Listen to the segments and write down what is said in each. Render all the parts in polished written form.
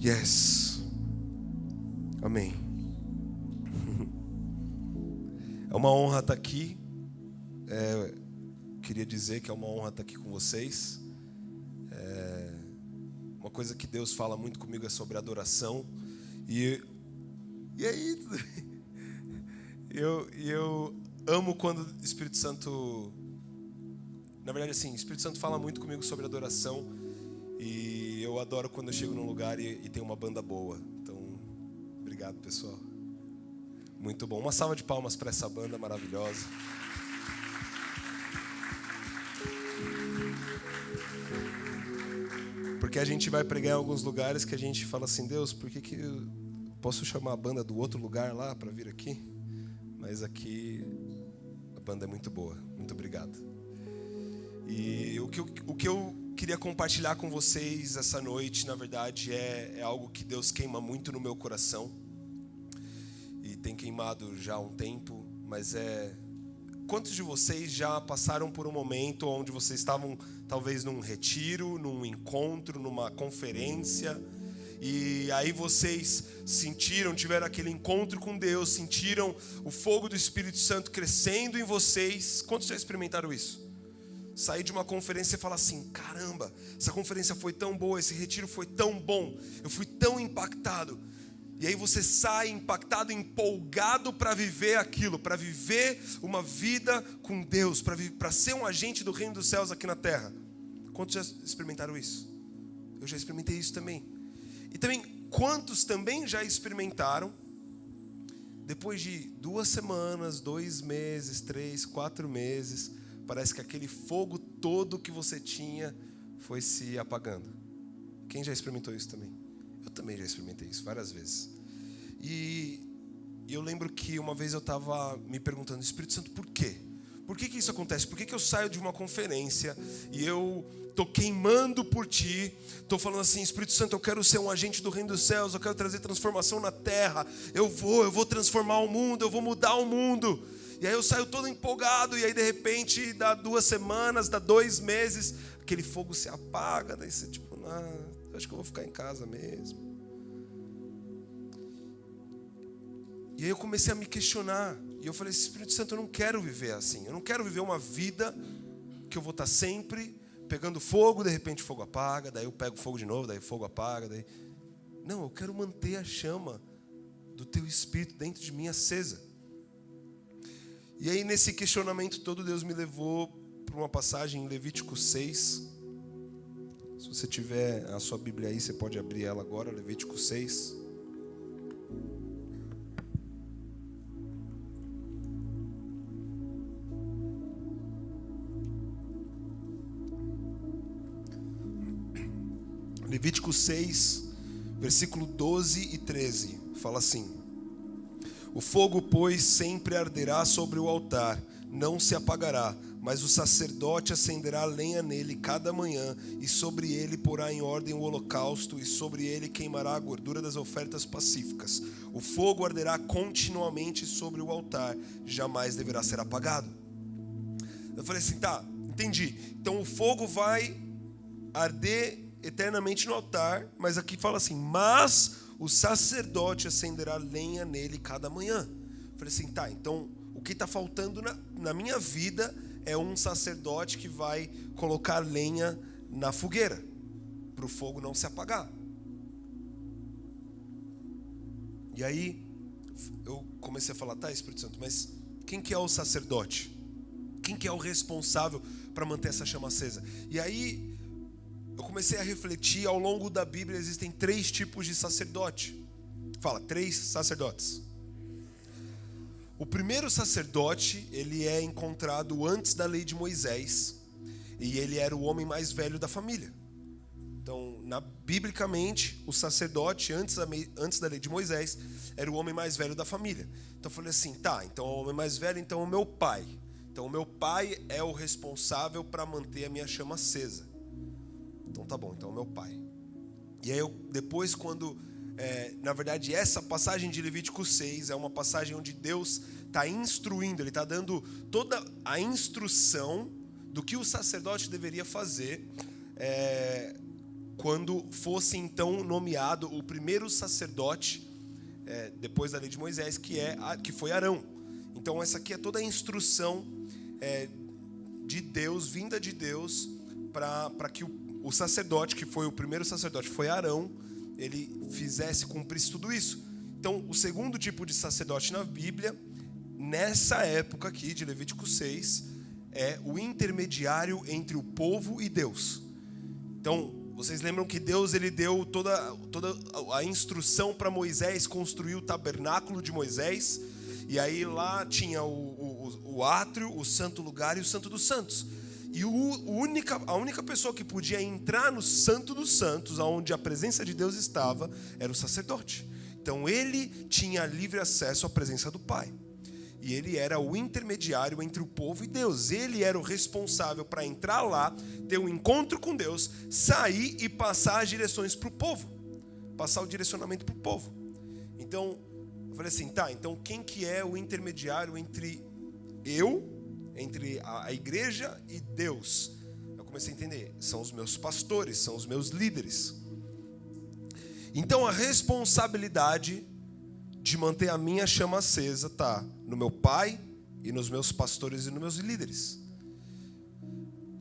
Yes. Amém. É uma honra estar aqui. Queria dizer que é uma honra estar aqui com vocês. Uma coisa que Deus fala muito comigo é sobre adoração. E aí, eu amo quando o Espírito Santo... Na verdade, assim, o Espírito Santo fala muito comigo sobre adoração. E eu adoro quando eu chego num lugar e tem uma banda boa. Então, obrigado, pessoal. Muito bom. Uma salva de palmas para essa banda maravilhosa. Porque a gente vai pregar em alguns lugares que a gente fala assim: Deus, por que eu posso chamar a banda do outro lugar lá para vir aqui? Mas aqui a banda é muito boa. Muito obrigado. E o que eu queria compartilhar com vocês essa noite, na verdade, é algo que Deus queima muito no meu coração. E tem queimado já há um tempo, mas quantos de vocês já passaram por um momento onde vocês estavam talvez num retiro, num encontro, numa conferência, e aí vocês tiveram aquele encontro com Deus, sentiram o fogo do Espírito Santo crescendo em vocês? Quantos já experimentaram isso? Sair de uma conferência e falar assim: caramba, essa conferência foi tão boa, esse retiro foi tão bom, eu fui tão impactado. E aí você sai impactado, empolgado para viver aquilo, para viver uma vida com Deus, para ser um agente do reino dos céus aqui na terra. Quantos já experimentaram isso? Eu já experimentei isso também. E também, quantos também já experimentaram, depois de 2 semanas, 2 meses, 3, 4 meses, parece que aquele fogo todo que você tinha foi se apagando? Quem já experimentou isso também? Eu também já experimentei isso várias vezes. E eu lembro que uma vez eu estava me perguntando: Espírito Santo, por quê? Por que isso acontece? Por que eu saio de uma conferência e eu estou queimando por Ti, estou falando assim: Espírito Santo, eu quero ser um agente do reino dos céus, eu quero trazer transformação na terra, eu vou transformar o mundo, eu vou mudar o mundo. E aí eu saio todo empolgado, e aí de repente dá 2 semanas, dá 2 meses, aquele fogo se apaga, daí você tipo: acho que eu vou ficar em casa mesmo. E aí eu comecei a me questionar, e eu falei: Espírito Santo, eu não quero viver assim, eu não quero viver uma vida que eu vou estar sempre pegando fogo, de repente o fogo apaga, daí eu pego fogo de novo, daí o fogo apaga, daí... Não, eu quero manter a chama do Teu Espírito dentro de mim acesa. E aí nesse questionamento todo, Deus me levou para uma passagem em Levítico 6. Se você tiver a sua Bíblia aí, você pode abrir ela agora, Levítico 6. Levítico 6, versículo 12 e 13, fala assim: o fogo, pois, sempre arderá sobre o altar, não se apagará, mas o sacerdote acenderá lenha nele cada manhã, e sobre ele porá em ordem o holocausto, e sobre ele queimará a gordura das ofertas pacíficas. O fogo arderá continuamente sobre o altar, jamais deverá ser apagado. Eu falei assim: tá, entendi. Então o fogo vai arder eternamente no altar, mas aqui fala assim: mas o sacerdote acenderá lenha nele cada manhã. Eu falei assim: tá, então o que está faltando na minha vida é um sacerdote que vai colocar lenha na fogueira, para o fogo não se apagar. E aí eu comecei a falar: tá, Espírito Santo, mas quem que é o sacerdote? Quem que é o responsável para manter essa chama acesa? E aí eu comecei a refletir. Ao longo da Bíblia existem 3 tipos de sacerdote. Fala, 3 sacerdotes. O primeiro sacerdote, ele é encontrado antes da lei de Moisés, e ele era o homem mais velho da família. Então, biblicamente, o sacerdote antes da lei de Moisés era o homem mais velho da família. Então eu falei assim: tá, então o homem mais velho, então é o meu pai. Então o meu pai é o responsável para manter a minha chama acesa. Então tá bom, então é o meu pai. E aí depois quando... na verdade, essa passagem de Levítico 6 é uma passagem onde Deus está instruindo, Ele está dando toda a instrução do que o sacerdote deveria fazer quando fosse então nomeado o primeiro sacerdote, depois da lei de Moisés, que foi Arão. Então essa aqui é toda a instrução de Deus, vinda de Deus, para que o sacerdote, que foi o primeiro sacerdote, foi Arão, ele cumprisse tudo isso. Então o segundo tipo de sacerdote na Bíblia, nessa época aqui de Levítico 6, é o intermediário entre o povo e Deus. Então, vocês lembram que Deus ele deu toda a instrução para Moisés construir o tabernáculo de Moisés, e aí lá tinha o átrio, o santo lugar e o santo dos santos. E a única pessoa que podia entrar no santo dos santos, onde a presença de Deus estava, era o sacerdote. Então ele tinha livre acesso à presença do Pai. E ele era o intermediário entre o povo e Deus. Ele era o responsável para entrar lá, ter um encontro com Deus, sair e passar as direções para o povo. Passar o direcionamento para o povo. Então, eu falei assim, então quem que é o intermediário entre a igreja e Deus? Eu comecei a entender, são os meus pastores, são os meus líderes. Então a responsabilidade de manter a minha chama acesa está no meu pai e nos meus pastores e nos meus líderes.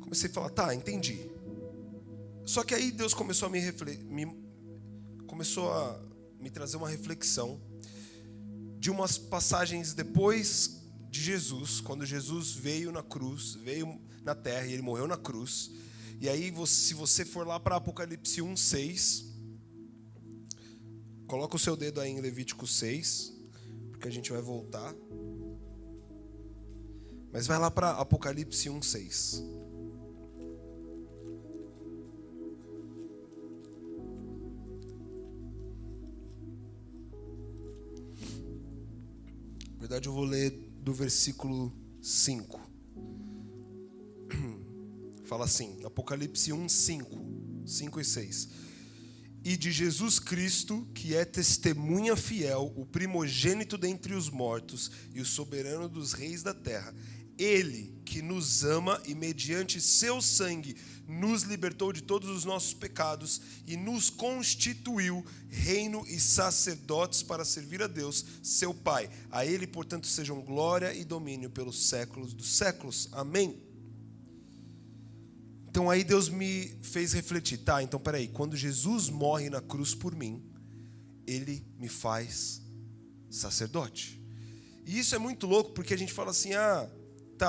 Comecei a falar, entendi. Só que aí Deus começou a me trazer uma reflexão de umas passagens depois de Jesus, quando Jesus veio na cruz, veio na terra e ele morreu na cruz. E aí, se você for lá para Apocalipse 1:6, coloca o seu dedo aí em Levítico 6, porque a gente vai voltar. Mas vai lá para Apocalipse 1:6. Na verdade, eu vou ler do versículo 5. Fala assim, Apocalipse 1:5 e 6. E de Jesus Cristo, que é testemunha fiel, o primogênito dentre os mortos e o soberano dos reis da terra, ele que nos ama e mediante seu sangue nos libertou de todos os nossos pecados e nos constituiu reino e sacerdotes para servir a Deus, seu Pai. A ele, portanto, sejam glória e domínio pelos séculos dos séculos. Amém. Então aí Deus me fez refletir, então peraí, quando Jesus morre na cruz por mim, ele me faz sacerdote. E isso é muito louco, porque a gente fala assim,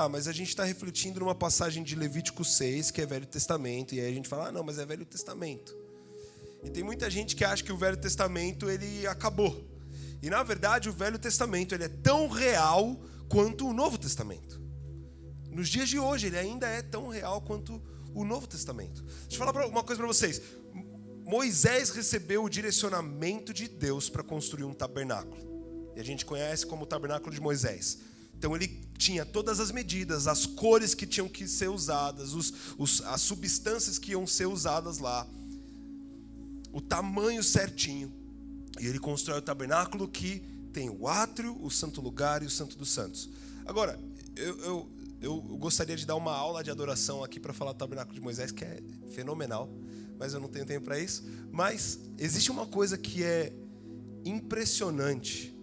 mas a gente está refletindo numa passagem de Levítico 6, que é Velho Testamento, e aí a gente fala, não, mas é Velho Testamento. E tem muita gente que acha que o Velho Testamento, ele acabou. E na verdade o Velho Testamento, ele é tão real quanto o Novo Testamento. Nos dias de hoje, ele ainda é tão real quanto o Novo Testamento. Deixa eu falar uma coisa para vocês. Moisés recebeu o direcionamento de Deus para construir um tabernáculo. E a gente conhece como o tabernáculo de Moisés. Então ele tinha todas as medidas, as cores que tinham que ser usadas, as substâncias que iam ser usadas lá, o tamanho certinho. E ele constrói o tabernáculo que tem o átrio, o santo lugar e o santo dos santos. Agora, eu gostaria de dar uma aula de adoração aqui para falar do tabernáculo de Moisés, que é fenomenal, mas eu não tenho tempo para isso. Mas existe uma coisa que é impressionante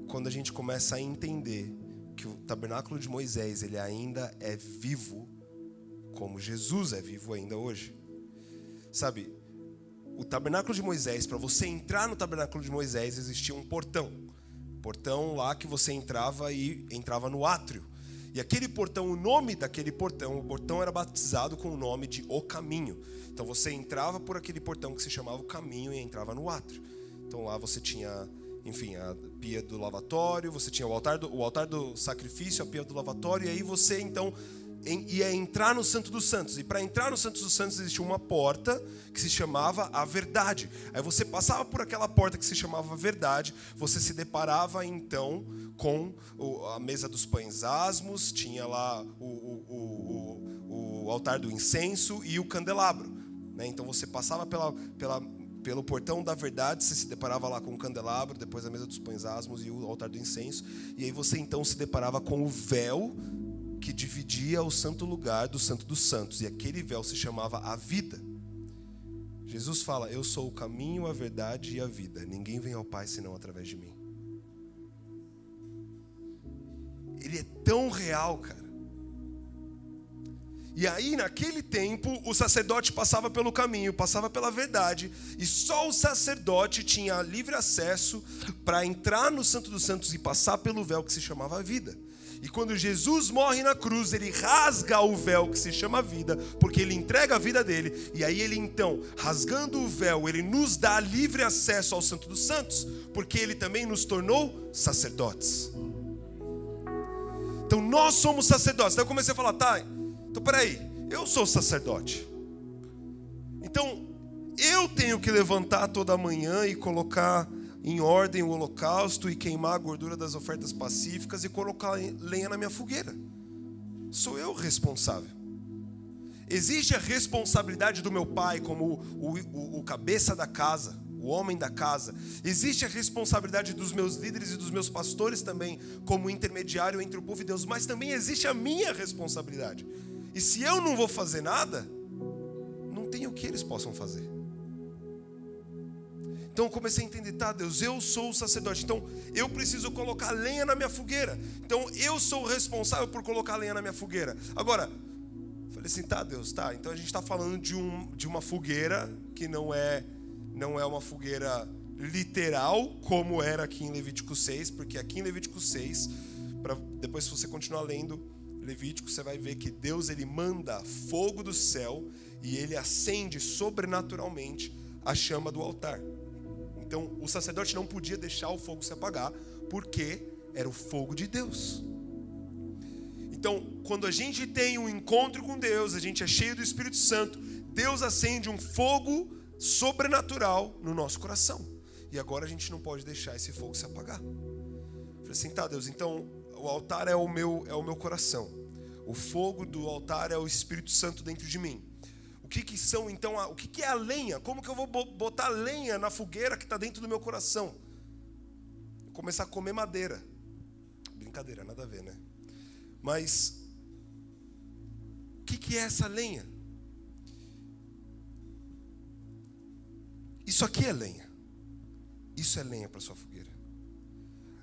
quando a gente começa a entender que o tabernáculo de Moisés, ele ainda é vivo, como Jesus é vivo ainda hoje. Sabe, o tabernáculo de Moisés, para você entrar no tabernáculo de Moisés, existia um portão. Portão lá que você entrava e entrava no átrio. E aquele portão, o nome daquele portão, o portão era batizado com o nome de O Caminho. Então você entrava por aquele portão que se chamava O Caminho e entrava no átrio. Então lá você tinha, enfim, a pia do lavatório, você tinha o altar do sacrifício, a pia do lavatório, e aí você então ia entrar no Santo dos Santos. E para entrar no Santo dos Santos existia uma porta que se chamava a Verdade. Aí você passava por aquela porta que se chamava a Verdade, você se deparava então com a mesa dos pães asmos, tinha lá o altar do incenso e o candelabro, né? Então você passava pelo portão da Verdade, você se deparava lá com o candelabro, depois a mesa dos pães asmos e o altar do incenso, e aí você então se deparava com o véu que dividia o santo lugar do santo dos santos, e aquele véu se chamava a vida. Jesus fala, eu sou o caminho, a verdade e a vida. Ninguém vem ao Pai senão através de mim. Ele é tão real, cara. E aí, naquele tempo, o sacerdote passava pelo caminho, passava pela verdade, e só o sacerdote tinha livre acesso para entrar no Santo dos Santos e passar pelo véu que se chamava vida. E quando Jesus morre na cruz, ele rasga o véu que se chama vida, porque ele entrega a vida dele, e aí ele então, rasgando o véu, ele nos dá livre acesso ao Santo dos Santos, porque ele também nos tornou sacerdotes. Então nós somos sacerdotes. Daí eu comecei a falar, tá, então peraí, eu sou sacerdote. Então eu tenho que levantar toda manhã e colocar em ordem o holocausto e queimar a gordura das ofertas pacíficas e colocar lenha na minha fogueira. Sou eu responsável. Existe a responsabilidade do meu pai como o cabeça da casa, o homem da casa. Existe a responsabilidade dos meus líderes e dos meus pastores também, como intermediário entre o povo e Deus. Mas também existe a minha responsabilidade. E se eu não vou fazer nada, não tem o que eles possam fazer. Então eu comecei a entender, tá, Deus, eu sou o sacerdote, então eu preciso colocar lenha na minha fogueira. Então eu sou o responsável por colocar lenha na minha fogueira. Agora, falei assim, tá, Deus, tá, então a gente está falando de uma fogueira que não é uma fogueira literal, como era aqui em Levítico 6, porque aqui em Levítico 6, depois se você continuar lendo Levítico, você vai ver que Deus ele manda fogo do céu e ele acende sobrenaturalmente a chama do altar. Então o sacerdote não podia deixar o fogo se apagar, porque era o fogo de Deus. Então quando a gente tem um encontro com Deus, a gente é cheio do Espírito Santo, Deus acende um fogo sobrenatural no nosso coração. E agora a gente não pode deixar esse fogo se apagar. Eu falei assim, tá, Deus, então o altar é o meu coração. O fogo do altar é o Espírito Santo dentro de mim. O que são então, o que é a lenha? Como que eu vou botar lenha na fogueira que está dentro do meu coração? Vou começar a comer madeira. Brincadeira, nada a ver, né? Mas o que é essa lenha? Isso aqui é lenha. Isso é lenha para sua fogueira.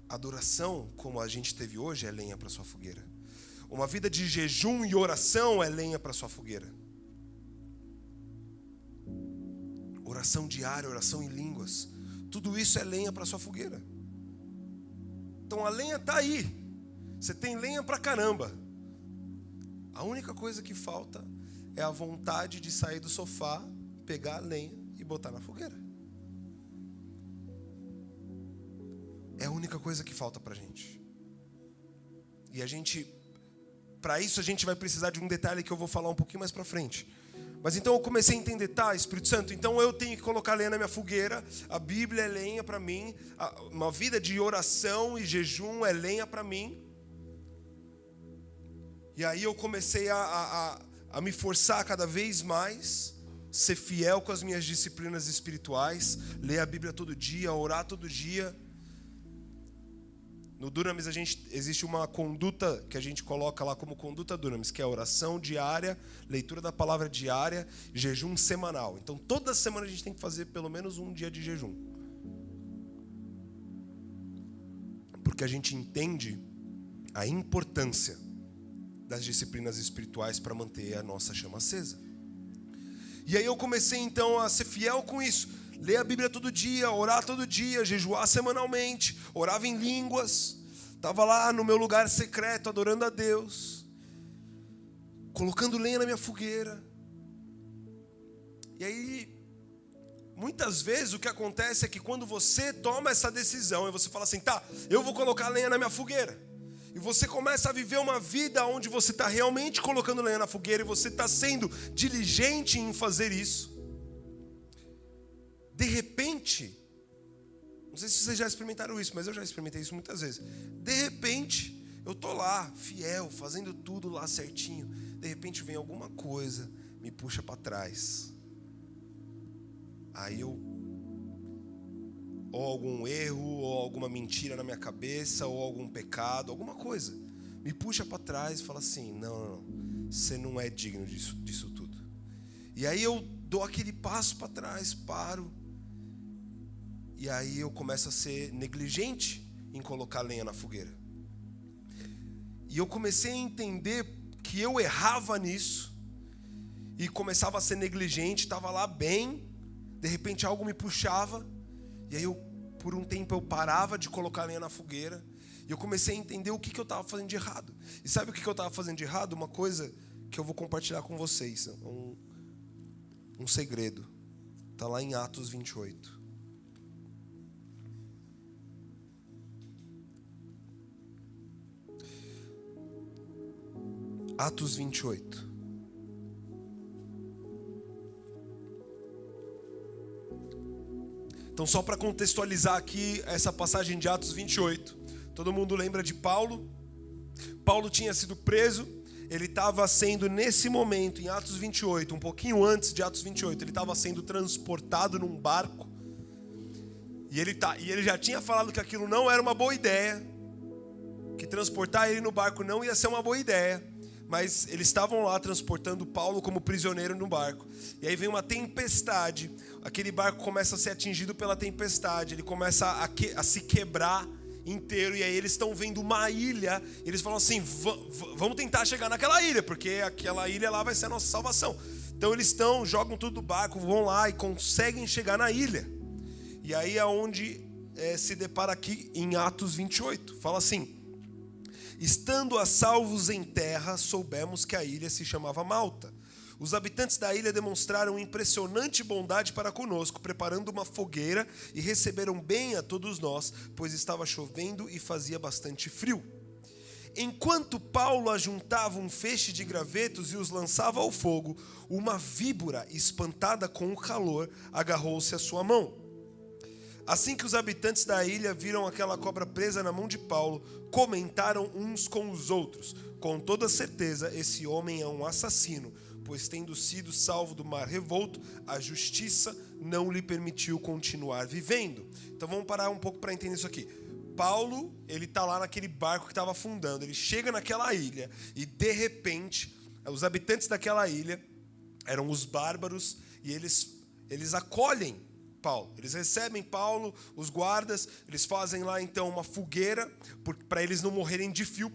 Adoração, como a gente teve hoje, é lenha para sua fogueira. Uma vida de jejum e oração é lenha para sua fogueira. Oração diária, oração em línguas, tudo isso é lenha para sua fogueira. Então a lenha está aí. Você tem lenha pra caramba. A única coisa que falta é a vontade de sair do sofá, pegar a lenha e botar na fogueira. É a única coisa que falta pra gente. E para isso a gente vai precisar de um detalhe que eu vou falar um pouquinho mais pra frente. Mas então eu comecei a entender, tá, Espírito Santo, então eu tenho que colocar lenha na minha fogueira, a Bíblia é lenha para mim, uma vida de oração e jejum é lenha para mim. E aí eu comecei a me forçar cada vez mais, ser fiel com as minhas disciplinas espirituais, ler a Bíblia todo dia, orar todo dia. No Dunamis existe uma conduta que a gente coloca lá como conduta Dunamis, que é oração diária, leitura da palavra diária, jejum semanal. Então toda semana a gente tem que fazer pelo menos um dia de jejum. Porque a gente entende a importância das disciplinas espirituais para manter a nossa chama acesa. E aí eu comecei então a ser fiel com isso. Ler a Bíblia todo dia, orar todo dia, jejuar semanalmente, orava em línguas, estava lá no meu lugar secreto, adorando a Deus, colocando lenha na minha fogueira. E aí, muitas vezes o que acontece é que quando você toma essa decisão, e você fala assim, tá, eu vou colocar lenha na minha fogueira, e você começa a viver uma vida onde você está realmente colocando lenha na fogueira, e você está sendo diligente em fazer isso, de repente, não sei se vocês já experimentaram isso, mas eu já experimentei isso muitas vezes. De repente, eu tô lá, fiel, fazendo tudo lá certinho. De repente vem alguma coisa, me puxa para trás. Aí ou algum erro, ou alguma mentira na minha cabeça, ou algum pecado, alguma coisa. Me puxa para trás e fala assim, não, você não é digno disso tudo. E aí eu dou aquele passo para trás, paro. E aí eu começo a ser negligente em colocar lenha na fogueira. E eu comecei a entender que eu errava nisso. E começava a ser negligente, estava lá bem. De repente algo me puxava. E aí por um tempo eu parava de colocar lenha na fogueira. E eu comecei a entender o que eu estava fazendo de errado. E sabe o que eu estava fazendo de errado? Uma coisa que eu vou compartilhar com vocês. Um segredo. Está lá em Atos 28. Atos 28. Então, só para contextualizar aqui essa passagem de Atos 28. Todo mundo lembra de Paulo? Paulo tinha sido preso. Ele estava sendo, nesse momento, em Atos 28, um pouquinho antes de Atos 28, ele estava sendo transportado num barco. E ele já tinha falado que aquilo não era uma boa ideia. Que transportar ele no barco não ia ser uma boa ideia. Mas eles estavam lá transportando Paulo como prisioneiro no barco. E aí vem uma tempestade. Aquele barco começa a ser atingido pela tempestade. Ele começa a se quebrar inteiro. E aí eles estão vendo uma ilha. E eles falam assim, vamos tentar chegar naquela ilha, porque aquela ilha lá vai ser a nossa salvação. Então eles jogam tudo do barco, vão lá e conseguem chegar na ilha. E aí é onde se depara aqui em Atos 28. Fala assim: estando a salvos em terra, soubemos que a ilha se chamava Malta. Os habitantes da ilha demonstraram impressionante bondade para conosco, preparando uma fogueira e receberam bem a todos nós, pois estava chovendo e fazia bastante frio. Enquanto Paulo ajuntava um feixe de gravetos e os lançava ao fogo, uma víbora, espantada com o calor, agarrou-se à sua mão. Assim que os habitantes da ilha viram aquela cobra presa na mão de Paulo, comentaram uns com os outros: com toda certeza esse homem é um assassino, pois tendo sido salvo do mar revolto, a justiça não lhe permitiu continuar vivendo. Então vamos parar um pouco para entender isso aqui. Paulo, ele está lá naquele barco que estava afundando, ele chega naquela ilha e de repente, os habitantes daquela ilha eram os bárbaros e eles acolhem Paulo. Eles recebem Paulo, os guardas, eles fazem lá então uma fogueira para eles não morrerem de frio,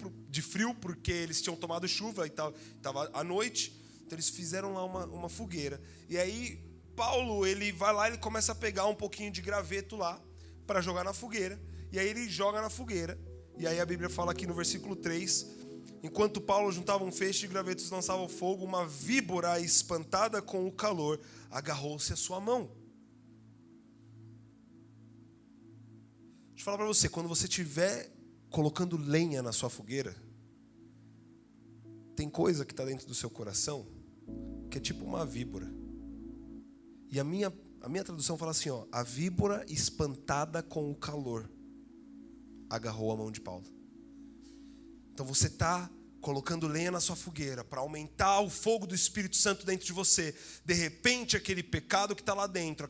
porque eles tinham tomado chuva e estava à noite. Então eles fizeram lá uma fogueira. E aí Paulo, ele vai lá, ele começa a pegar um pouquinho de graveto lá para jogar na fogueira. E aí ele joga na fogueira. E aí a Bíblia fala aqui no versículo 3: enquanto Paulo juntava um feixe de gravetos e lançava ao fogo, uma víbora espantada com o calor agarrou-se à sua mão. Deixa eu falar para você, quando você estiver colocando lenha na sua fogueira, tem coisa que está dentro do seu coração que é tipo uma víbora. E a minha tradução fala assim, a víbora espantada com o calor agarrou a mão de Paulo. Então você está colocando lenha na sua fogueira para aumentar o fogo do Espírito Santo dentro de você. De repente aquele pecado que está lá dentro,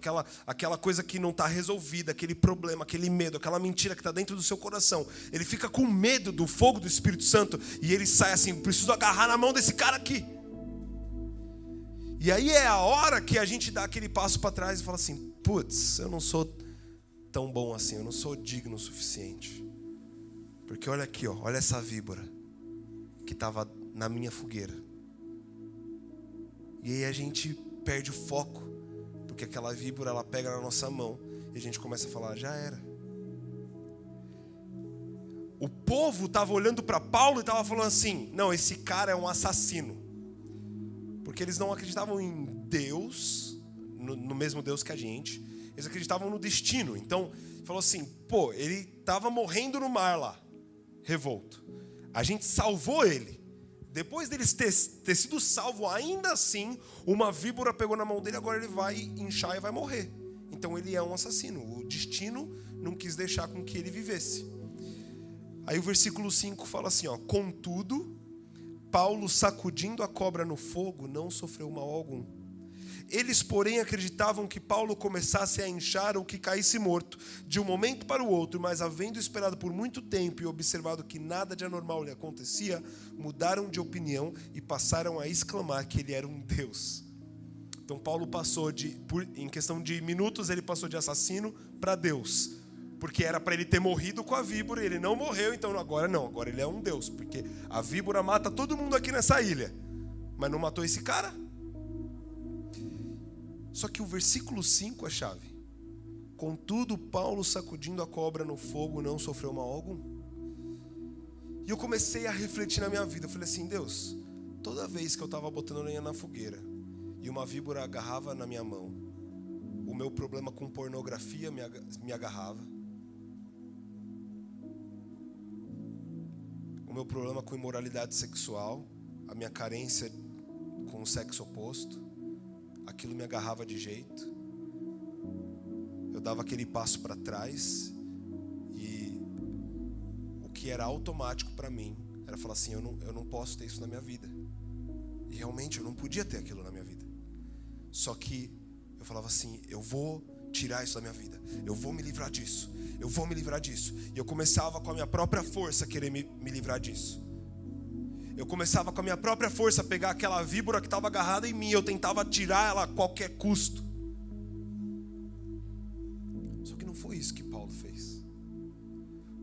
aquela coisa que não está resolvida, aquele problema, aquele medo, aquela mentira que está dentro do seu coração, ele fica com medo do fogo do Espírito Santo e ele sai assim: preciso agarrar na mão desse cara aqui. E aí é a hora que a gente dá aquele passo para trás e fala assim: putz, eu não sou tão bom assim, eu não sou digno o suficiente. Porque olha aqui, olha essa víbora que estava na minha fogueira. E aí a gente perde o foco, porque aquela víbora, ela pega na nossa mão e a gente começa a falar: já era. O povo estava olhando para Paulo e estava falando assim: não, esse cara é um assassino. Porque eles não acreditavam em Deus, no mesmo Deus que a gente. Eles acreditavam no destino. Então, falou assim: ele estava morrendo no mar lá, revolto. A gente salvou ele. Depois deles ter sido salvo, ainda assim, uma víbora pegou na mão dele, agora ele vai inchar e vai morrer. Então ele é um assassino. O destino não quis deixar com que ele vivesse. Aí o versículo 5 fala assim, contudo, Paulo, sacudindo a cobra no fogo, não sofreu mal algum. Eles, porém, acreditavam que Paulo começasse a inchar ou que caísse morto, de um momento para o outro, mas havendo esperado por muito tempo e observado que nada de anormal lhe acontecia, mudaram de opinião e passaram a exclamar que ele era um deus. Então Paulo passou em questão de minutos, ele passou de assassino para Deus. Porque era para ele ter morrido com a víbora, ele não morreu, então agora não, agora ele é um Deus. Porque a víbora mata todo mundo aqui nessa ilha, mas não matou esse cara. Só que o versículo 5 é a chave. Contudo, Paulo, sacudindo a cobra no fogo, não sofreu mal algum. E eu comecei a refletir na minha vida. Eu falei assim, Deus, toda vez que eu estava botando lenha na fogueira e uma víbora agarrava na minha mão, o meu problema com pornografia me agarrava. O meu problema com imoralidade sexual, a minha carência com o sexo oposto, aquilo me agarrava de jeito. Eu dava aquele passo para trás e o que era automático para mim era falar assim, eu não posso ter isso na minha vida. E realmente eu não podia ter aquilo na minha vida. Só que eu falava assim, eu vou tirar isso da minha vida, eu vou me livrar disso, eu vou me livrar disso. E eu começava com a minha própria força a querer me livrar disso. Eu começava com a minha própria força a pegar aquela víbora que estava agarrada em mim, eu tentava tirar ela a qualquer custo. Só que não foi isso que Paulo fez.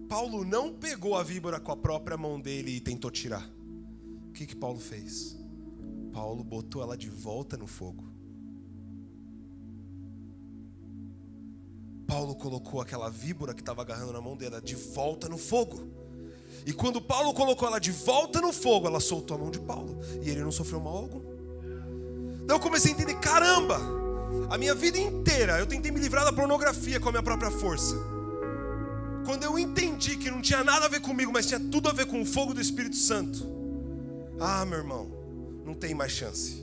Paulo não pegou a víbora com a própria mão dele e tentou tirar. O que Paulo fez? Paulo botou ela de volta no fogo. Paulo colocou aquela víbora que estava agarrando na mão dela de volta no fogo. E quando Paulo colocou ela de volta no fogo, ela soltou a mão de Paulo. E ele não sofreu mal algum. Então eu comecei a entender, caramba, a minha vida inteira eu tentei me livrar da pornografia com a minha própria força. Quando eu entendi que não tinha nada a ver comigo, mas tinha tudo a ver com o fogo do Espírito Santo. Ah, meu irmão, não tem mais chance.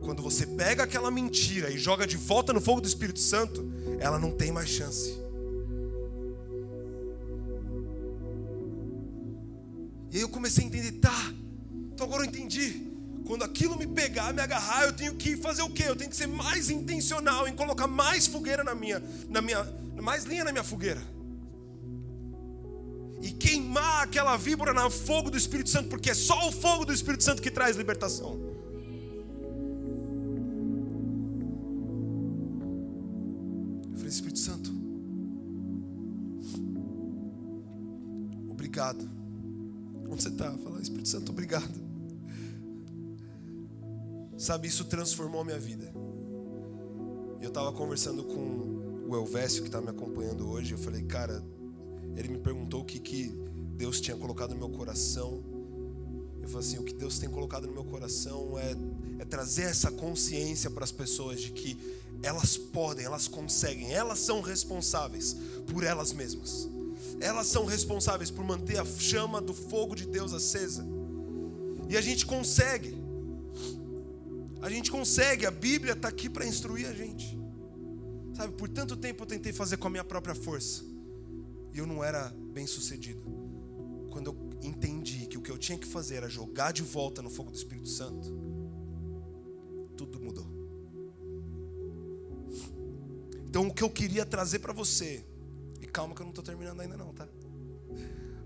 Quando você pega aquela mentira e joga de volta no fogo do Espírito Santo, ela não tem mais chance. E aí eu comecei a entender, tá, então agora eu entendi. Quando aquilo me pegar, me agarrar, eu tenho que fazer o quê? Eu tenho que ser mais intencional em colocar mais fogueira mais linha na minha fogueira. E queimar aquela víbora no fogo do Espírito Santo, porque é só o fogo do Espírito Santo que traz libertação. Eu falei, Espírito Santo, obrigado. Onde você está? Fala, Espírito Santo, obrigado. Sabe, isso transformou a minha vida. Eu estava conversando com o Elvésio, que está me acompanhando hoje. Eu falei, cara, ele me perguntou o que Deus tinha colocado no meu coração. Eu falei assim, o que Deus tem colocado no meu coração é trazer essa consciência para as pessoas de que elas podem, elas conseguem, elas são responsáveis por elas mesmas. Elas são responsáveis por manter a chama do fogo de Deus acesa. E a gente consegue. A Bíblia está aqui para instruir a gente. Sabe, por tanto tempo eu tentei fazer com a minha própria força. E eu não era bem sucedido. Quando eu entendi que o que eu tinha que fazer era jogar de volta no fogo do Espírito Santo, tudo mudou. Então o que eu queria trazer para você, e calma que eu não estou terminando ainda não, tá?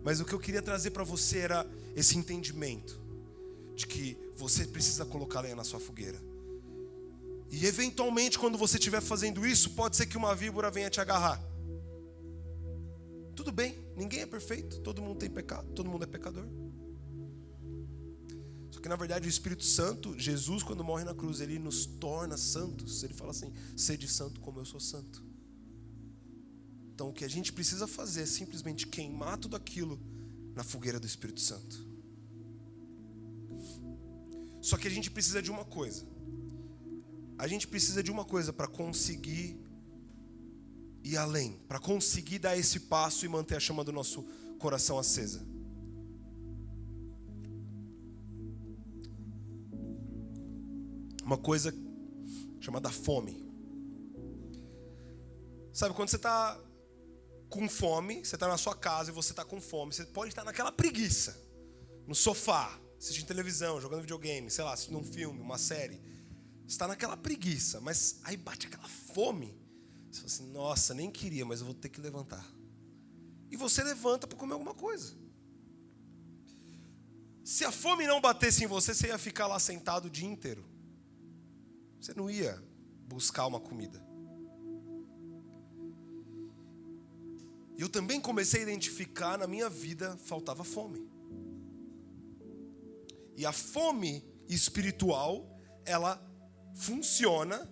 Mas o que eu queria trazer para você era esse entendimento de que você precisa colocar lenha na sua fogueira. E eventualmente quando você estiver fazendo isso, pode ser que uma víbora venha te agarrar. Tudo bem, ninguém é perfeito, todo mundo tem pecado, todo mundo é pecador. Só que na verdade o Espírito Santo, Jesus quando morre na cruz, ele nos torna santos. Ele fala assim, sede santo como eu sou santo. Então o que a gente precisa fazer é simplesmente queimar tudo aquilo na fogueira do Espírito Santo. Só que a gente precisa de uma coisa. A gente precisa de uma coisa para conseguir ir além, para conseguir dar esse passo e manter a chama do nosso coração acesa. Uma coisa chamada fome. Sabe, quando você está com fome, você está na sua casa e você está com fome, você pode estar naquela preguiça, no sofá, assistindo televisão, jogando videogame, sei lá, assistindo um filme, uma série. Você está naquela preguiça, mas aí bate aquela fome. Você fala assim, nossa, nem queria, mas eu vou ter que levantar. E você levanta para comer alguma coisa. Se a fome não batesse em você, você ia ficar lá sentado o dia inteiro. Você não ia buscar uma comida. E eu também comecei a identificar na minha vida, faltava fome. E a fome espiritual, ela funciona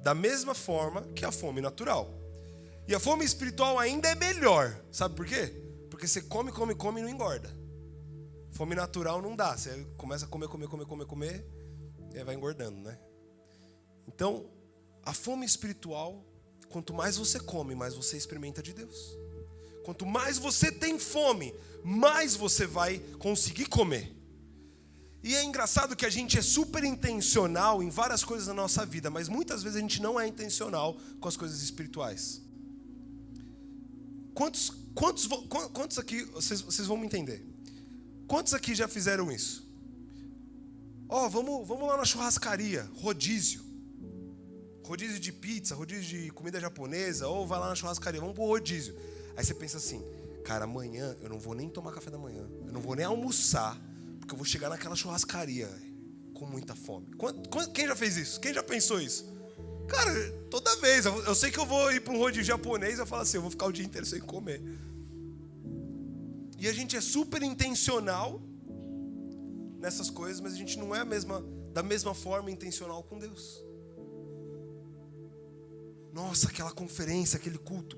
da mesma forma que a fome natural. E a fome espiritual ainda é melhor. Sabe por quê? Porque você come e não engorda. Fome natural não dá. Você começa a comer, e aí vai engordando, né? Então, a fome espiritual, quanto mais você come, mais você experimenta de Deus. Quanto mais você tem fome, mais você vai conseguir comer. E é engraçado que a gente é super intencional em várias coisas na nossa vida, mas muitas vezes a gente não é intencional com as coisas espirituais. Quantos aqui, vocês vão me entender? Quantos aqui já fizeram isso? Vamos lá na churrascaria, rodízio. Rodízio de pizza, rodízio de comida japonesa, ou vai lá na churrascaria, vamos pro rodízio. Aí você pensa assim, cara, amanhã eu não vou nem tomar café da manhã, eu não vou nem almoçar, porque eu vou chegar naquela churrascaria com muita fome. Quem já fez isso? Quem já pensou isso? Cara, toda vez, eu sei que eu vou ir para um rodízio japonês, eu falo assim, eu vou ficar o dia inteiro sem comer. E a gente é super intencional nessas coisas, mas a gente não é da mesma forma intencional com Deus. Nossa, aquela conferência, aquele culto,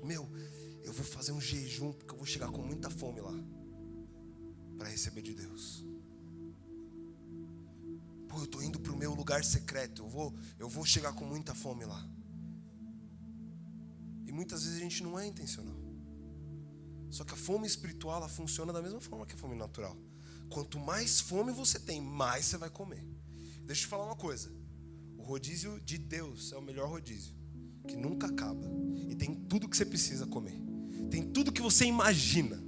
eu vou fazer um jejum, porque eu vou chegar com muita fome lá, para receber de Deus. Eu estou indo para o meu lugar secreto, eu vou chegar com muita fome lá. E muitas vezes a gente não é intencional. Só que a fome espiritual, ela funciona da mesma forma que a fome natural. Quanto mais fome você tem, mais você vai comer. Deixa eu te falar uma coisa. O rodízio de Deus é o melhor rodízio, que nunca acaba. E tem tudo que você precisa comer. Tem tudo que você imagina.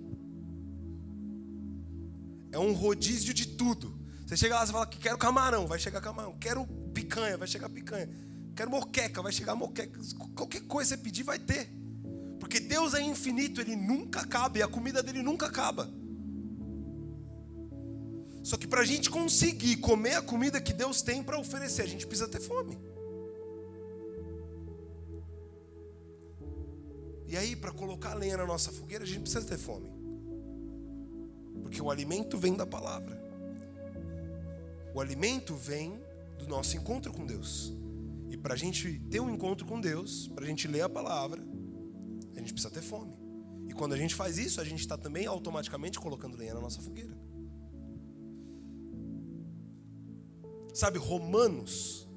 É um rodízio de tudo. Você chega lá e fala que quero camarão, vai chegar camarão. Quero picanha, vai chegar picanha. Quero moqueca, vai chegar moqueca. Qualquer coisa que você pedir vai ter. Porque Deus é infinito, Ele nunca acaba. E a comida dele nunca acaba. Só que para a gente conseguir comer a comida que Deus tem para oferecer, a gente precisa ter fome. E aí, para colocar a lenha na nossa fogueira, a gente precisa ter fome. Porque o alimento vem da palavra. O alimento vem do nosso encontro com Deus. E para a gente ter um encontro com Deus, para a gente ler a palavra, a gente precisa ter fome. E quando a gente faz isso, a gente está também automaticamente colocando lenha na nossa fogueira. Sabe, Romanos.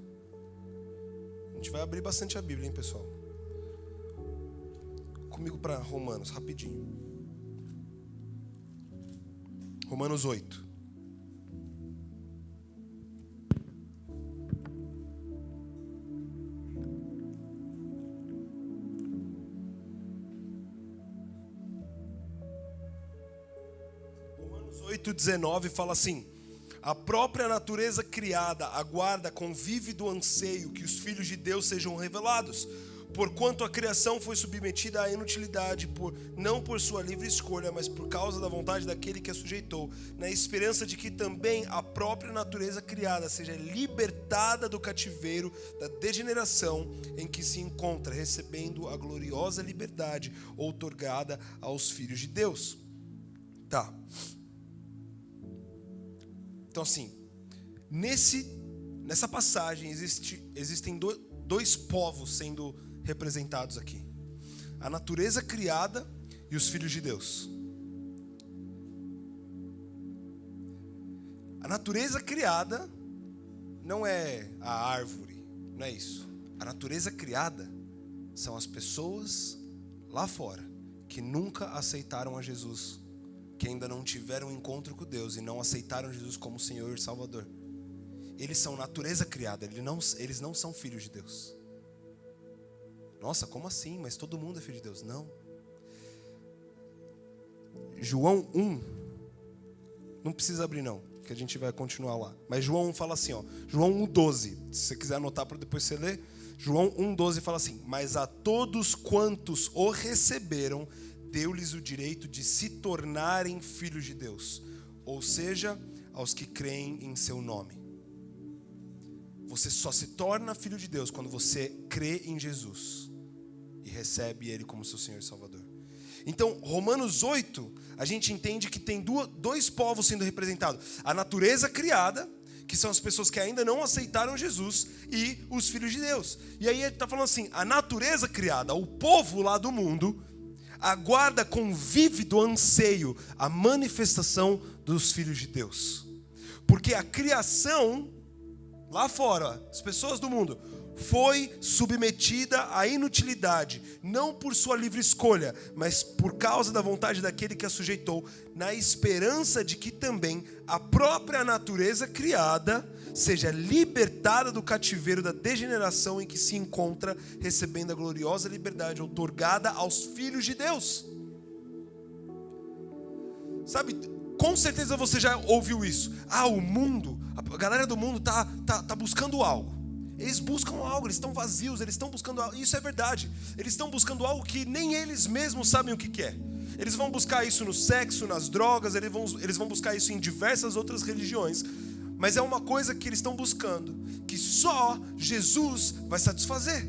A gente vai abrir bastante a Bíblia, hein, pessoal? Comigo para Romanos, rapidinho. Romanos 8. Romanos 8:19 fala assim: a própria natureza criada aguarda com vívido anseio que os filhos de Deus sejam revelados, porquanto a criação foi submetida à inutilidade, não por sua livre escolha, mas por causa da vontade daquele que a sujeitou, na esperança de que também a própria natureza criada seja libertada do cativeiro da degeneração em que se encontra, recebendo a gloriosa liberdade outorgada aos filhos de Deus. Tá. Então assim, nessa passagem existem dois povos sendo representados aqui: a natureza criada e os filhos de Deus. A natureza criada não é a árvore, não é isso. A natureza criada são as pessoas lá fora que nunca aceitaram a Jesus, que ainda não tiveram um encontro com Deus e não aceitaram Jesus como Senhor e Salvador. Eles são natureza criada, eles não são filhos de Deus. Nossa, como assim? Mas todo mundo é filho de Deus. Não. João 1, não precisa abrir não, que a gente vai continuar lá. Mas João 1 fala assim, João 1:12, se você quiser anotar para depois você ler. João 1:12 fala assim: mas a todos quantos o receberam, deu-lhes o direito de se tornarem filhos de Deus, ou seja, aos que creem em seu nome. você só se torna filho de Deus quando você crê em Jesus e recebe Ele como seu Senhor e Salvador. Então, Romanos 8, a gente entende que tem dois povos sendo representados. A natureza criada, que são as pessoas que ainda não aceitaram Jesus, e os filhos de Deus. E aí ele está falando assim, a natureza criada, o povo lá do mundo, aguarda com vívido anseio a manifestação dos filhos de Deus. Porque a criação, lá fora, as pessoas do mundo, foi submetida à inutilidade, não por sua livre escolha, mas por causa da vontade daquele que a sujeitou, na esperança de que também a própria natureza criada seja libertada do cativeiro da degeneração em que se encontra, recebendo a gloriosa liberdade outorgada aos filhos de Deus. Sabe, com certeza você já ouviu isso. O mundo, a galera do mundo tá buscando algo. Eles buscam algo, eles estão vazios, eles estão buscando algo. Isso é verdade. Eles estão buscando algo que nem eles mesmos sabem o que é. Eles vão buscar isso no sexo, nas drogas, eles vão buscar isso em diversas outras religiões. Mas é uma coisa que eles estão buscando, que só Jesus vai satisfazer.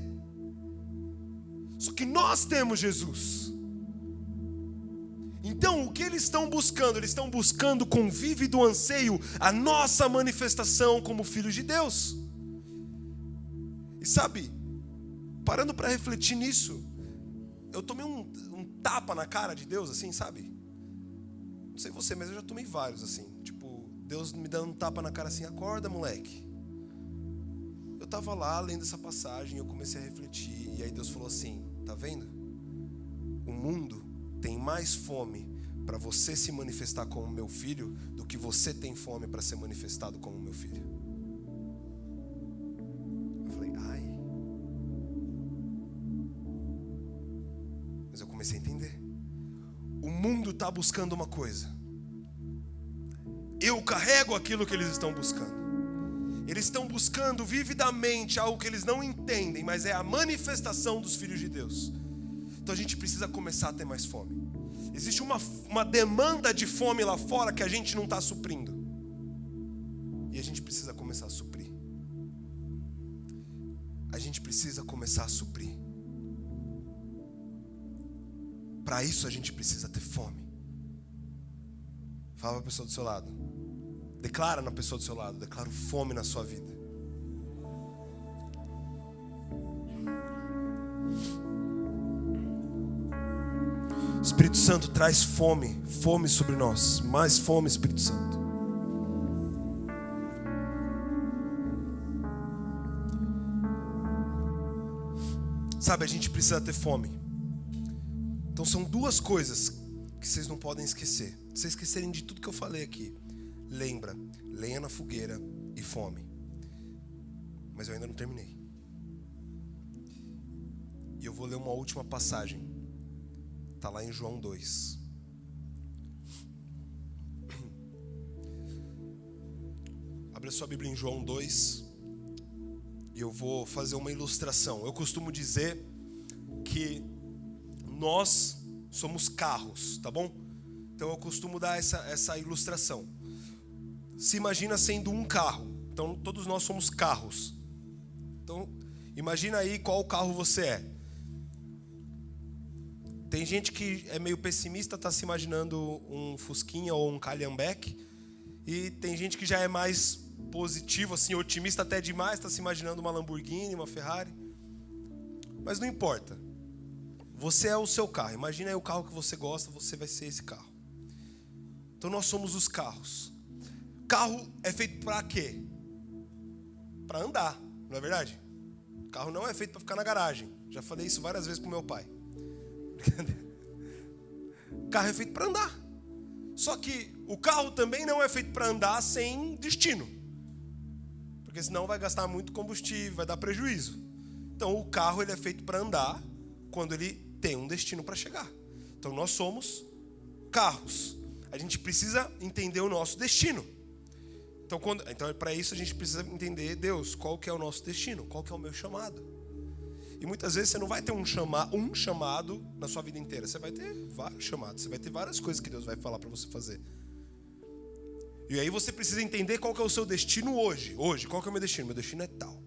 Só que nós temos Jesus. Então, o que eles estão buscando? Eles estão buscando com vívido anseio a nossa manifestação como filhos de Deus. E sabe, parando para refletir nisso, eu tomei um tapa na cara de Deus, assim, sabe? Não sei você, mas eu já tomei vários, assim. Tipo, Deus me dando um tapa na cara assim, acorda, moleque. Eu tava lá lendo essa passagem, eu comecei a refletir, e aí Deus falou assim, tá vendo? O mundo tem mais fome para você se manifestar como meu filho do que você tem fome para ser manifestado como meu filho. Eu falei, mas eu comecei a entender. O mundo está buscando uma coisa. Eu carrego aquilo que eles estão buscando. Eles estão buscando vividamente algo que eles não entendem, mas é a manifestação dos filhos de Deus. Então a gente precisa começar a ter mais fome. Existe uma demanda de fome lá fora que a gente não está suprindo. E a gente precisa começar a suprir. A gente precisa começar a suprir. Para isso a gente precisa ter fome. Fala para a pessoa do seu lado. Declara na pessoa do seu lado. Declaro fome na sua vida. Espírito Santo traz fome sobre nós. Mais fome, Espírito Santo. Sabe, a gente precisa ter fome. Então são duas coisas que vocês não podem esquecer. Se vocês esquecerem de tudo que eu falei aqui, lembra, lenha na fogueira e fome. Mas eu ainda não terminei. E eu vou ler uma última passagem. Está lá em João 2. Abre a sua Bíblia em João 2. E eu vou fazer uma ilustração. Eu costumo dizer que nós somos carros, tá bom? Então eu costumo dar essa ilustração. Se imagina sendo um carro. Então todos nós somos carros. Então imagina aí qual carro você é. Tem gente que é meio pessimista, está se imaginando um Fusquinha ou um Calhambeque. E tem gente que já é mais positivo, assim, otimista até demais, está se imaginando uma Lamborghini, uma Ferrari. Mas não importa. Você é o seu carro. Imagina aí o carro que você gosta, você vai ser esse carro. Então nós somos os carros. Carro é feito para quê? Para andar, não é verdade? Carro não é feito para ficar na garagem. Já falei isso várias vezes pro meu pai. Carro é feito para andar. Só que o carro também não é feito para andar sem destino, porque senão vai gastar muito combustível, vai dar prejuízo. Então o carro ele é feito para andar quando ele tem um destino para chegar. Então nós somos carros. A gente precisa entender o nosso destino. Então para isso a gente precisa entender, Deus, qual que é o nosso destino, qual que é o meu chamado. E muitas vezes você não vai ter um chamado na sua vida inteira. Você vai ter vários chamados. Você vai ter várias coisas que Deus vai falar para você fazer. E aí você precisa entender qual que é o seu destino hoje. Hoje, qual que é o meu destino? Meu destino é tal.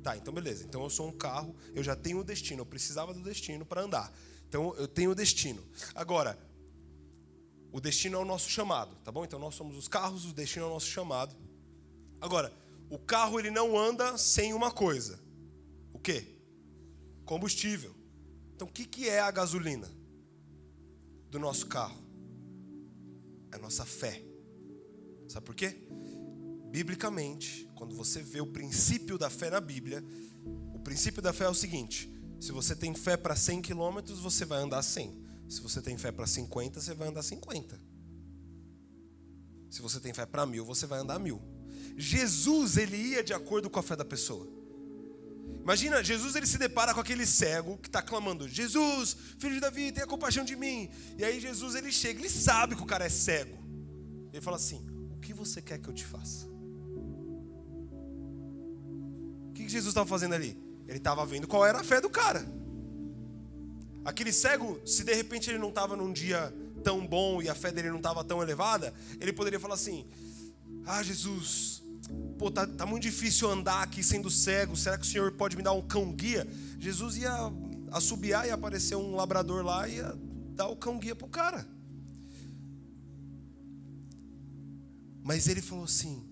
Tá, então beleza. Então eu sou um carro, eu já tenho o destino. Eu precisava do destino para andar. Então eu tenho o destino. Agora, o destino é o nosso chamado, tá bom? Então nós somos os carros, o destino é o nosso chamado. Agora, o carro ele não anda sem uma coisa. O quê? Combustível. Então o que é a gasolina do nosso carro? É a nossa fé. Sabe por quê? Biblicamente, quando você vê o princípio da fé na Bíblia, o princípio da fé é o seguinte: se você tem fé para 100 quilômetros, você vai andar 100. Se você tem fé para 50, você vai andar 50. Se você tem fé para 1000, você vai andar 1000. Jesus, ele ia de acordo com a fé da pessoa. Imagina, Jesus ele se depara com aquele cego que está clamando: Jesus, filho de Davi, tenha compaixão de mim. E aí Jesus ele chega, ele sabe que o cara é cego. Ele fala assim: o que você quer que eu te faça? O que Jesus estava fazendo ali? Ele estava vendo qual era a fé do cara. Aquele cego, se de repente ele não estava num dia tão bom e a fé dele não estava tão elevada, ele poderia falar assim: ah, Jesus, pô, tá muito difícil andar aqui sendo cego, será que o Senhor pode me dar um cão guia? Jesus ia assobiar e aparecer um labrador lá e ia dar o cão guia pro cara. Mas ele falou assim: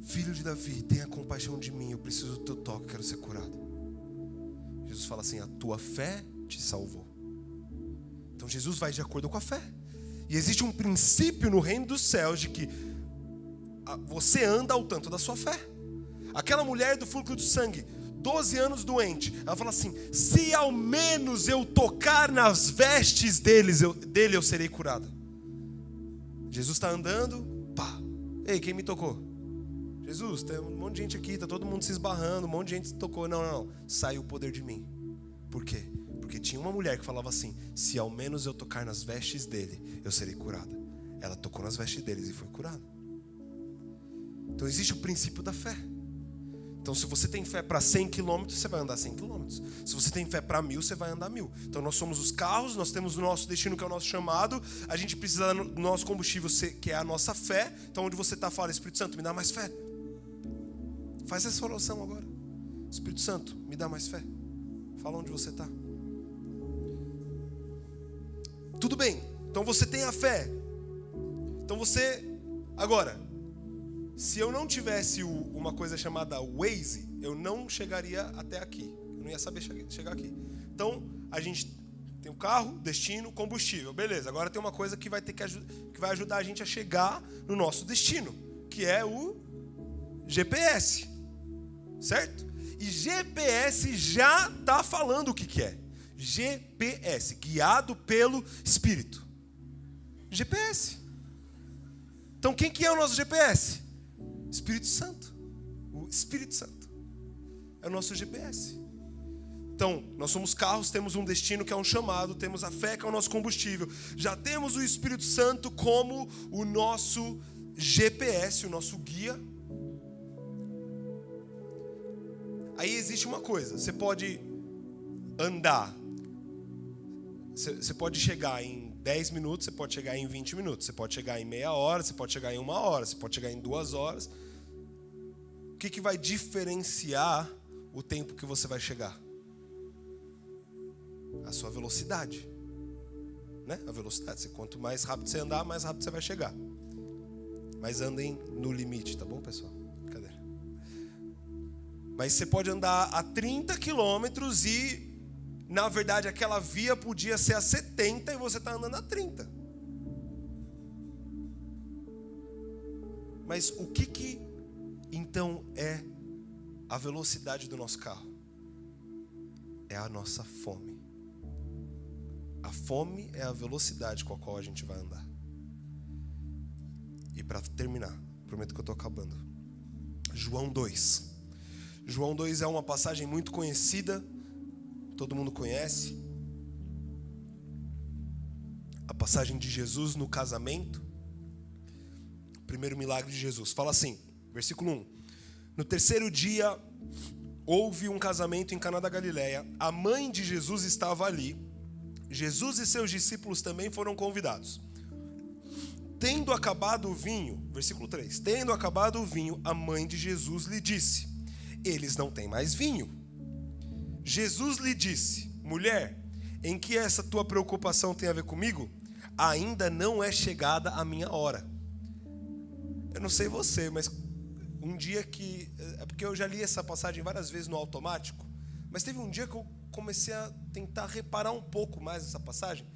filho de Davi, tenha compaixão de mim, eu preciso do teu toque, quero ser curado. Jesus fala assim: a tua fé te salvou. Então Jesus vai de acordo com a fé. E existe um princípio no reino dos céus de que você anda ao tanto da sua fé. Aquela mulher do fluxo de sangue, 12 anos doente, ela fala assim: se ao menos eu tocar nas vestes dele eu serei curada. Jesus está andando, pá, ei, quem me tocou? Jesus, tem um monte de gente aqui, está todo mundo se esbarrando, um monte de gente se tocou. Não, saiu o poder de mim. Por quê? Porque tinha uma mulher que falava assim: se ao menos eu tocar nas vestes dele, eu serei curada. Ela tocou nas vestes deles e foi curada. Então existe o princípio da fé. Então se você tem fé para 100 quilômetros, você vai andar 100 quilômetros. Se você tem fé para 1000, você vai andar 1000. Então nós somos os carros, nós temos o nosso destino que é o nosso chamado. A gente precisa do nosso combustível que é a nossa fé. Então onde você está, fala: Espírito Santo, me dá mais fé. Faz essa oração agora. Espírito Santo, me dá mais fé. Fala onde você está. Tudo bem, então você tem a fé. Então você, agora, se eu não tivesse uma coisa chamada Waze, eu não chegaria até aqui. Eu não ia saber chegar aqui. Então, a gente tem o carro, destino, combustível. Beleza, agora tem uma coisa que vai ajudar a gente a chegar no nosso destino, que é o GPS. Certo? E GPS já está falando o que é. GPS, guiado pelo Espírito. GPS. Então quem que é o nosso GPS? Espírito Santo. O Espírito Santo é o nosso GPS. Então, nós somos carros, temos um destino que é um chamado, temos a fé que é o nosso combustível. Já temos o Espírito Santo como o nosso GPS, o nosso guia. Aí existe uma coisa, você pode andar, você pode chegar em 10 minutos, você pode chegar em 20 minutos, você pode chegar em meia hora, você pode chegar em 1 hora, você pode chegar em 2 horas. O que vai diferenciar o tempo que você vai chegar? A sua velocidade, né? A velocidade, quanto mais rápido você andar, mais rápido você vai chegar. Mas andem no limite, tá bom, pessoal? Cadê? Mas você pode andar a 30 quilômetros e, na verdade, aquela via podia ser a 70 e você está andando a 30. Mas o que então é a velocidade do nosso carro? É a nossa fome. A fome é a velocidade com a qual a gente vai andar. E para terminar, prometo que eu estou acabando. João 2. João 2 é uma passagem muito conhecida, todo mundo conhece. A passagem de Jesus no casamento. O primeiro milagre de Jesus. Fala assim, versículo 1. No terceiro dia, houve um casamento em Caná da Galileia. A mãe de Jesus estava ali. Jesus e seus discípulos também foram convidados. Tendo acabado o vinho, versículo 3, tendo acabado o vinho, a mãe de Jesus lhe disse: eles não têm mais vinho. Jesus lhe disse: mulher, em que essa tua preocupação tem a ver comigo? Ainda não é chegada a minha hora. Eu não sei você, mas um dia que... É porque eu já li essa passagem várias vezes no automático, mas teve um dia que eu comecei a tentar reparar um pouco mais nessa passagem.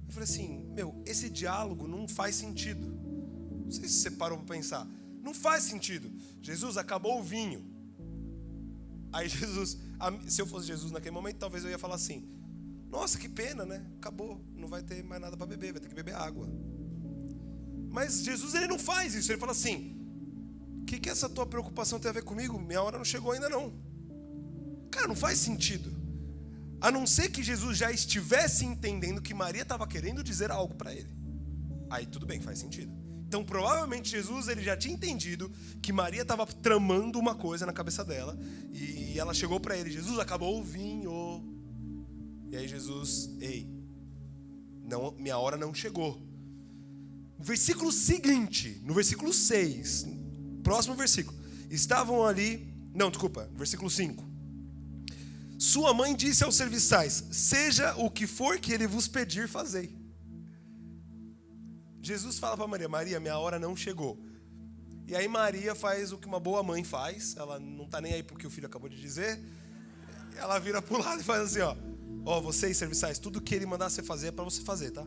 Eu falei assim, esse diálogo não faz sentido. Não sei se você parou para pensar. Não faz sentido. Jesus, acabou o vinho. Aí Jesus, se eu fosse Jesus naquele momento, talvez eu ia falar assim, nossa, que pena, né? Acabou, não vai ter mais nada para beber, vai ter que beber água. Mas Jesus, ele não faz isso. Ele fala assim, o que essa tua preocupação tem a ver comigo? Minha hora não chegou ainda não. Cara, não faz sentido. A não ser que Jesus já estivesse entendendo que Maria estava querendo dizer algo para ele. Aí tudo bem, faz sentido. Então provavelmente Jesus ele já tinha entendido que Maria estava tramando uma coisa na cabeça dela. E ela chegou para ele, Jesus, acabou o vinho. E aí Jesus, não, minha hora não chegou. No versículo seguinte, no versículo 6, próximo versículo, versículo 5. Sua mãe disse aos serviçais, seja o que for que ele vos pedir, fazei. Jesus fala para Maria, Maria, minha hora não chegou. E aí Maria faz o que uma boa mãe faz, ela não está nem aí porque o filho acabou de dizer, ela vira para o lado e faz assim, ó, vocês serviçais, tudo que ele mandar você fazer é para você fazer, tá?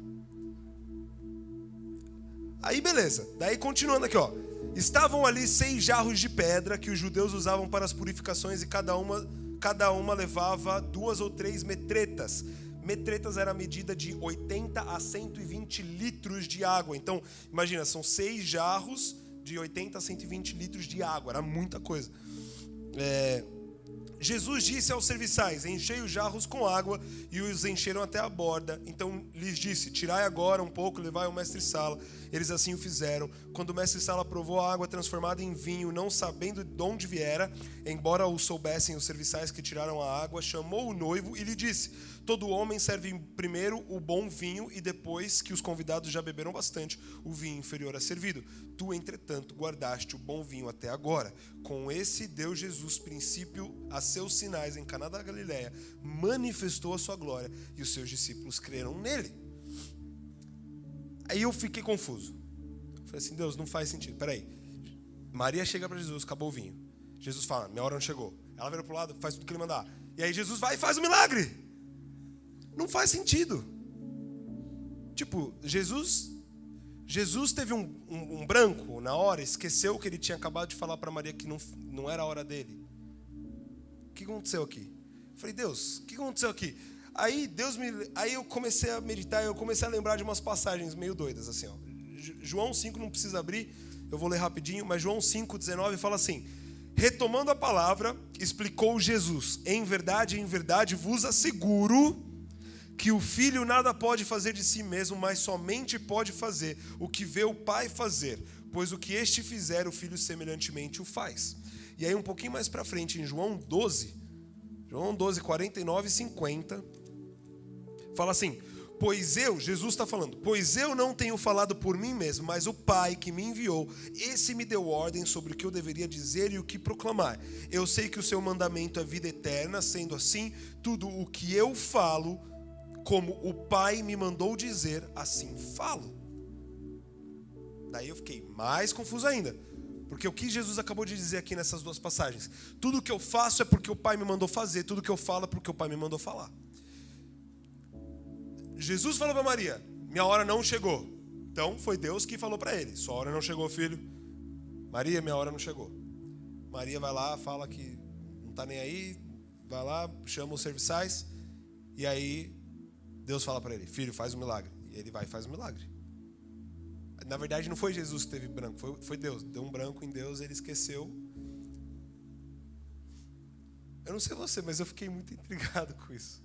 Aí beleza, daí continuando aqui, ó. Estavam ali 6 jarros de pedra que os judeus usavam para as purificações e cada uma levava 2 ou 3 metretas. Metretas era a medida de 80 a 120 litros de água. Então, imagina, são 6 jarros de 80 a 120 litros de água. Era muita coisa. Jesus disse aos serviçais, enchei os jarros com água, e os encheram até a borda. Então lhes disse, tirai agora um pouco, levai ao mestre-sala. Eles assim o fizeram. Quando o mestre-sala provou a água transformada em vinho, não sabendo de onde viera, embora o soubessem os serviçais que tiraram a água, chamou o noivo e lhe disse, todo homem serve primeiro o bom vinho, e depois que os convidados já beberam bastante, o vinho inferior é servido. Tu, entretanto, guardaste o bom vinho até agora. Com esse deu Jesus princípio a seus sinais em Caná da Galileia, manifestou a sua glória, e os seus discípulos creram nele. Aí eu fiquei confuso. Falei assim, Deus, não faz sentido. Peraí. Maria chega para Jesus, acabou o vinho. Jesus fala, minha hora não chegou. Ela vira para o lado, faz tudo que ele mandar. E aí Jesus vai e faz o milagre. Não faz sentido. Tipo, Jesus teve um branco na hora, esqueceu que ele tinha acabado de falar para Maria que não era a hora dele. O que aconteceu aqui? Eu falei, Deus, o que aconteceu aqui? Aí eu comecei a meditar, eu comecei a lembrar de umas passagens meio doidas, assim, ó. João 5 não precisa abrir, eu vou ler rapidinho, mas João 5,19 fala assim, retomando a palavra, explicou Jesus, em verdade vos asseguro que o filho nada pode fazer de si mesmo, mas somente pode fazer o que vê o pai fazer, pois o que este fizer, o filho semelhantemente o faz. E aí um pouquinho mais para frente, em João 12, 49 e 50, fala assim, Jesus está falando, pois eu não tenho falado por mim mesmo, mas o Pai que me enviou, esse me deu ordem sobre o que eu deveria dizer e o que proclamar. Eu sei que o seu mandamento é vida eterna, sendo assim, tudo o que eu falo, como o Pai me mandou dizer, assim falo. Daí eu fiquei mais confuso ainda, porque o que Jesus acabou de dizer aqui nessas duas passagens, tudo o que eu faço é porque o Pai me mandou fazer, tudo o que eu falo é porque o Pai me mandou falar. Jesus falou para Maria, minha hora não chegou. Então foi Deus que falou para ele, sua hora não chegou, filho. Maria, minha hora não chegou. Maria vai lá, fala que não está nem aí, vai lá, chama os serviçais, e aí Deus fala para ele, filho, faz um milagre. E ele vai e faz um milagre. Na verdade não foi Jesus que teve branco, foi Deus. Deu um branco em Deus, ele esqueceu. Eu não sei você, mas eu fiquei muito intrigado com isso.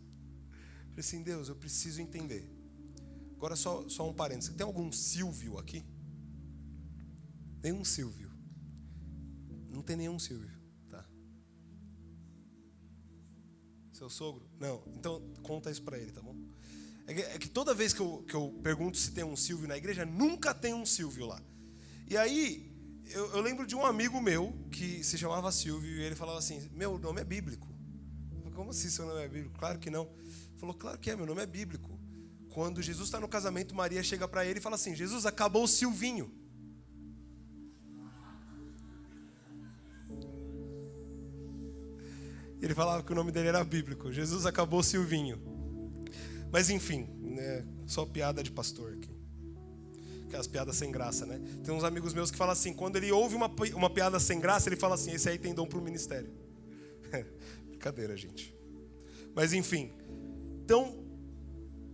Falei assim, Deus, eu preciso entender. Agora só um parênteses. Tem algum Silvio aqui? Nenhum Silvio. Não tem nenhum Silvio, tá? Seu sogro? Não, então conta isso pra ele, tá bom? É que toda vez que eu pergunto se tem um Silvio na igreja, nunca tem um Silvio lá. E aí, eu lembro de um amigo meu que se chamava Silvio e ele falava assim, meu nome é bíblico. Eu falei, como assim seu nome é bíblico? Claro que não. Ele falou, claro que é, meu nome é bíblico. Quando Jesus está no casamento, Maria chega para ele e fala assim, Jesus, acabou o Silvinho. Ele falava que o nome dele era bíblico. Jesus, acabou o Silvinho. Mas enfim, né, só piada de pastor aqui. Aquelas piadas sem graça, né? Tem uns amigos meus que falam assim, quando ele ouve uma piada sem graça, ele fala assim, esse aí tem dom para o ministério. Brincadeira, gente. Mas enfim. Então,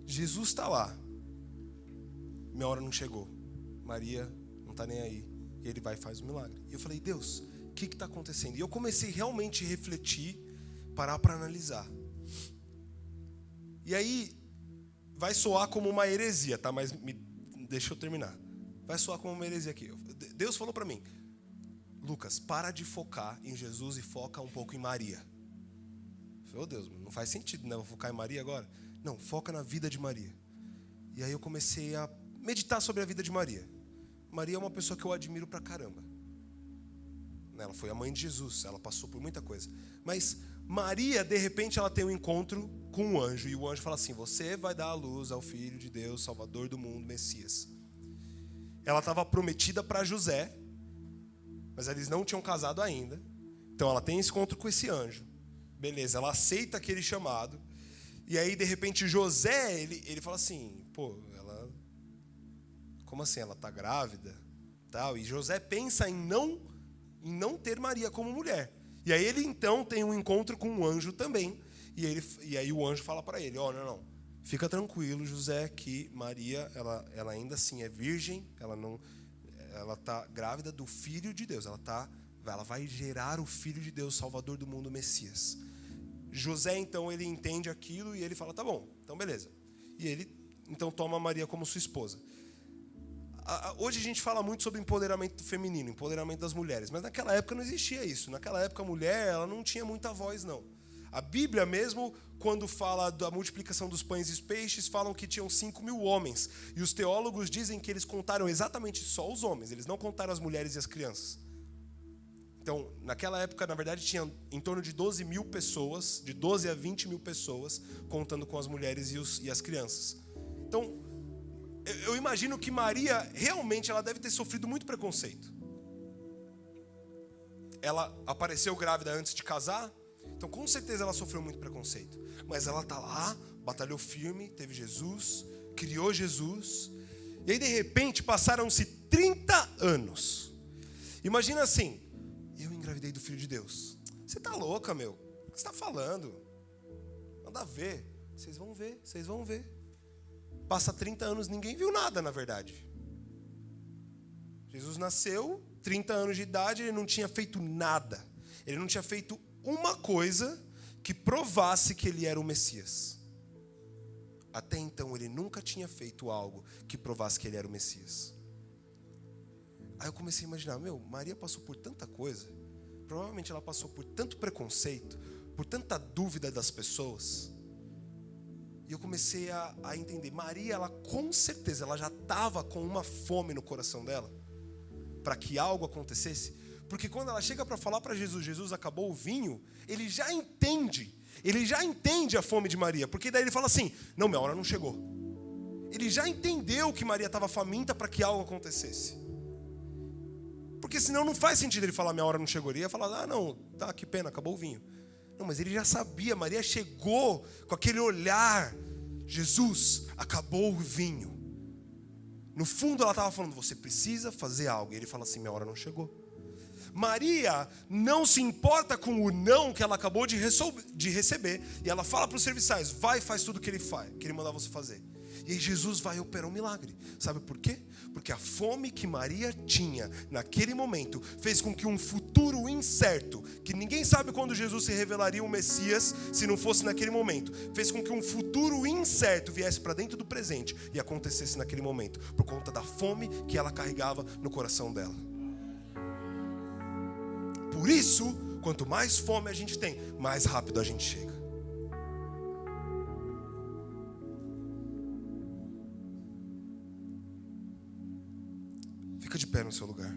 Jesus está lá. Minha hora não chegou. Maria não está nem aí. E ele vai e faz o milagre. E eu falei, Deus, o que está acontecendo? E eu comecei realmente a refletir, parar para analisar. E aí, vai soar como uma heresia, tá? Mas deixa eu terminar. Vai soar como uma heresia aqui. Deus falou para mim, Lucas, para de focar em Jesus e foca um pouco em Maria. Eu falei, oh Deus, não faz sentido, né? Vou focar em Maria agora? Não, foca na vida de Maria. E aí eu comecei a meditar sobre a vida de Maria. Maria é uma pessoa que eu admiro pra caramba. Ela foi a mãe de Jesus, ela passou por muita coisa. Mas Maria, de repente, ela tem um encontro com um anjo. E o anjo fala assim, você vai dar à luz ao Filho de Deus, Salvador do mundo, Messias. Ela estava prometida para José, mas eles não tinham casado ainda. Então ela tem esse encontro com esse anjo. Beleza, ela aceita aquele chamado. E aí, de repente, José, ele fala assim, pô, como assim? Ela está grávida? Tal. E José pensa em não ter Maria como mulher. E aí ele, então, tem um encontro com um anjo também. E aí o anjo fala para ele, não. Fica tranquilo, José, que Maria, ela ainda assim é virgem, ela está grávida do Filho de Deus. Ela vai gerar o Filho de Deus, Salvador do mundo, Messias. José, então, ele entende aquilo e ele fala, tá bom, então beleza. E ele, então, toma Maria como sua esposa. Hoje a gente fala muito sobre empoderamento feminino, empoderamento das mulheres, mas naquela época não existia isso. Naquela época a mulher, ela não tinha muita voz, não. A Bíblia mesmo, quando fala da multiplicação dos pães e os peixes, falam que tinham 5.000 homens. E os teólogos dizem que eles contaram exatamente só os homens, eles não contaram as mulheres e as crianças. Então, naquela época, na verdade, tinha em torno de 12.000 pessoas, de 12 a 20.000 pessoas, contando com as mulheres e as crianças. Então, eu imagino que Maria, realmente, ela deve ter sofrido muito preconceito. Ela apareceu grávida antes de casar, então com certeza ela sofreu muito preconceito. Mas ela está lá, batalhou firme, teve Jesus, criou Jesus. E aí, de repente, passaram-se 30 anos. Imagina assim, eu engravidei do Filho de Deus. Você está louca, meu? O que você está falando? Nada a ver. Vocês vão ver. Passa 30 anos, ninguém viu nada, na verdade. Jesus nasceu, 30 anos de idade, ele não tinha feito nada. Ele não tinha feito uma coisa que provasse que ele era o Messias. Até então, ele nunca tinha feito algo que provasse que ele era o Messias. Aí eu comecei a imaginar, Maria passou por tanta coisa. Provavelmente ela passou por tanto preconceito, por tanta dúvida das pessoas. E eu comecei a entender, Maria, ela com certeza, ela já estava com uma fome no coração dela, para que algo acontecesse. Porque quando ela chega para falar para Jesus, Jesus acabou o vinho, ele já entende a fome de Maria. Porque daí ele fala assim, não, minha hora não chegou. Ele já entendeu que Maria estava faminta para que algo acontecesse. Porque senão não faz sentido ele falar, minha hora não chegou. Ele ia falar, não, tá, que pena, acabou o vinho. Não, mas ele já sabia, Maria chegou com aquele olhar, Jesus, acabou o vinho. No fundo ela estava falando, você precisa fazer algo. E ele fala assim, minha hora não chegou. Maria não se importa com o não que ela acabou de receber. E ela fala para os serviçais, vai e faz tudo que ele mandar você fazer. E aí Jesus vai operar um milagre. Sabe por quê? Porque a fome que Maria tinha naquele momento fez com que um futuro incerto, que ninguém sabe quando Jesus se revelaria o Messias, se não fosse naquele momento, fez com que um futuro incerto viesse para dentro do presente e acontecesse naquele momento, por conta da fome que ela carregava no coração dela. Por isso, quanto mais fome a gente tem, mais rápido a gente chega. de pé no seu lugar.